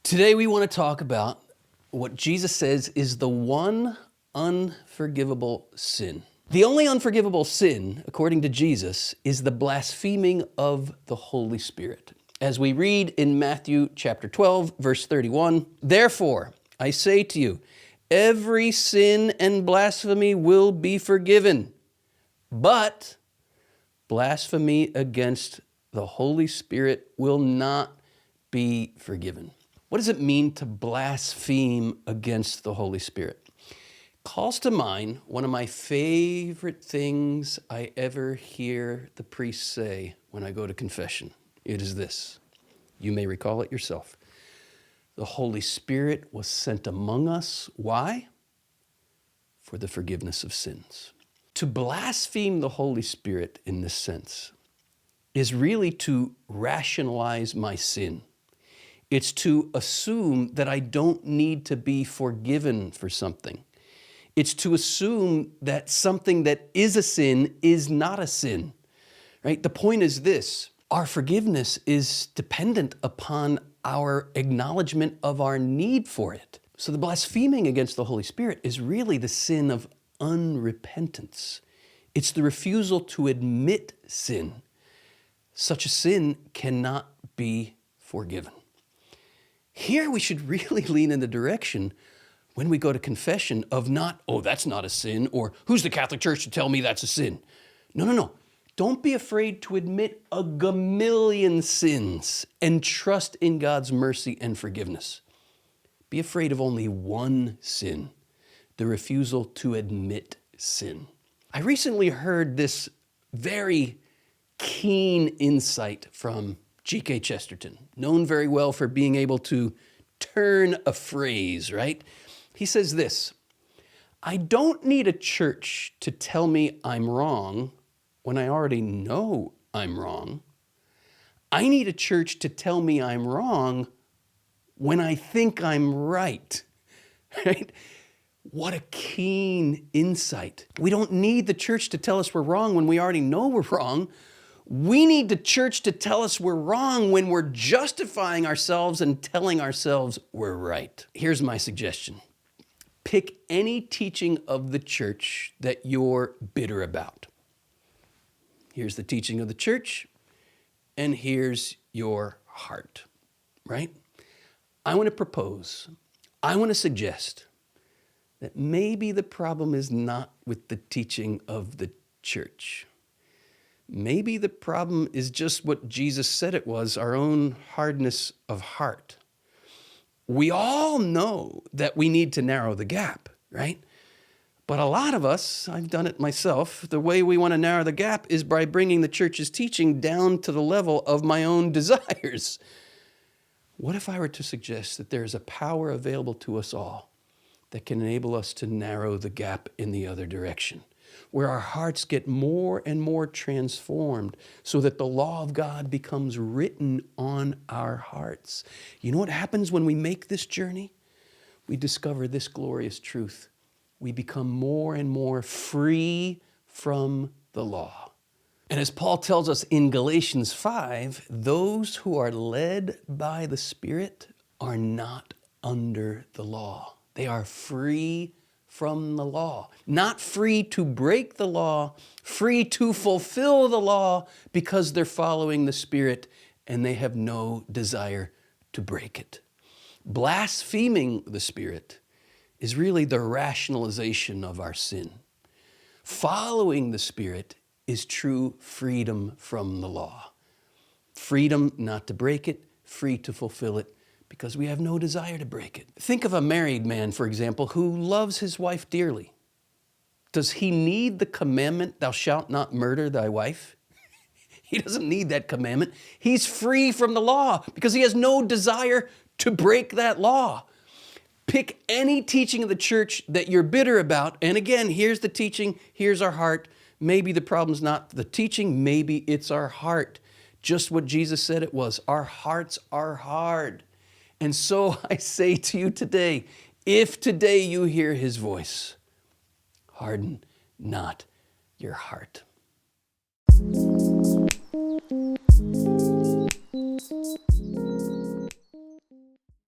Today we want to talk about what Jesus says is the one unforgivable sin. The only unforgivable sin, according to Jesus, is the blaspheming of the Holy Spirit. As we read in Matthew chapter 12, verse 31, "Therefore, I say to you, every sin and blasphemy will be forgiven, but blasphemy against the Holy Spirit will not be forgiven." What does it mean to blaspheme against the Holy Spirit? Calls to mind one of my favorite things I ever hear the priest say when I go to confession. It is this. You may recall it yourself. The Holy Spirit was sent among us. Why? For the forgiveness of sins. To blaspheme the Holy Spirit in this sense is really to rationalize my sin. It's to assume that I don't need to be forgiven for something. It's to assume that something that is a sin is not a sin, right? The point is this: our forgiveness is dependent upon our acknowledgement of our need for it. So the blaspheming against the Holy Spirit is really the sin of unrepentance. It's the refusal to admit sin. Such a sin cannot be forgiven. Here we should really lean in the direction when we go to confession of not, oh, that's not a sin, or who's the Catholic Church to tell me that's a sin? No. Don't be afraid to admit a gamillion sins and trust in God's mercy and forgiveness. Be afraid of only one sin, the refusal to admit sin. I recently heard this very keen insight from G.K. Chesterton, known very well for being able to turn a phrase, right? He says this: I don't need a church to tell me I'm wrong when I already know I'm wrong. I need a church to tell me I'm wrong when I think I'm right, right? What a keen insight. We don't need the church to tell us we're wrong when we already know we're wrong. We need the church to tell us we're wrong when we're justifying ourselves and telling ourselves we're right. Here's my suggestion. Pick any teaching of the church that you're bitter about. Here's the teaching of the church, and here's your heart, right? I want to suggest that maybe the problem is not with the teaching of the church. Maybe the problem is just what Jesus said it was, our own hardness of heart. We all know that we need to narrow the gap, right? But a lot of us, I've done it myself, the way we want to narrow the gap is by bringing the church's teaching down to the level of my own desires. What if I were to suggest that there is a power available to us all that can enable us to narrow the gap in the other direction, where our hearts get more and more transformed so that the law of God becomes written on our hearts? You know what happens when we make this journey? We discover this glorious truth. We become more and more free from the law. And as Paul tells us in Galatians 5, those who are led by the Spirit are not under the law. They are free from the law. Not free to break the law, free to fulfill the law because they're following the Spirit and they have no desire to break it. Blaspheming the Spirit is really the rationalization of our sin. Following the Spirit is true freedom from the law. Freedom not to break it, free to fulfill it, because we have no desire to break it. Think of a married man, for example, who loves his wife dearly. Does he need the commandment, thou shalt not murder thy wife? He doesn't need that commandment. He's free from the law because he has no desire to break that law. Pick any teaching of the church that you're bitter about. And again, here's the teaching, here's our heart. Maybe the problem's not the teaching, maybe it's our heart. Just what Jesus said it was. Our hearts are hard. And so I say to you today, if today you hear his voice, harden not your heart.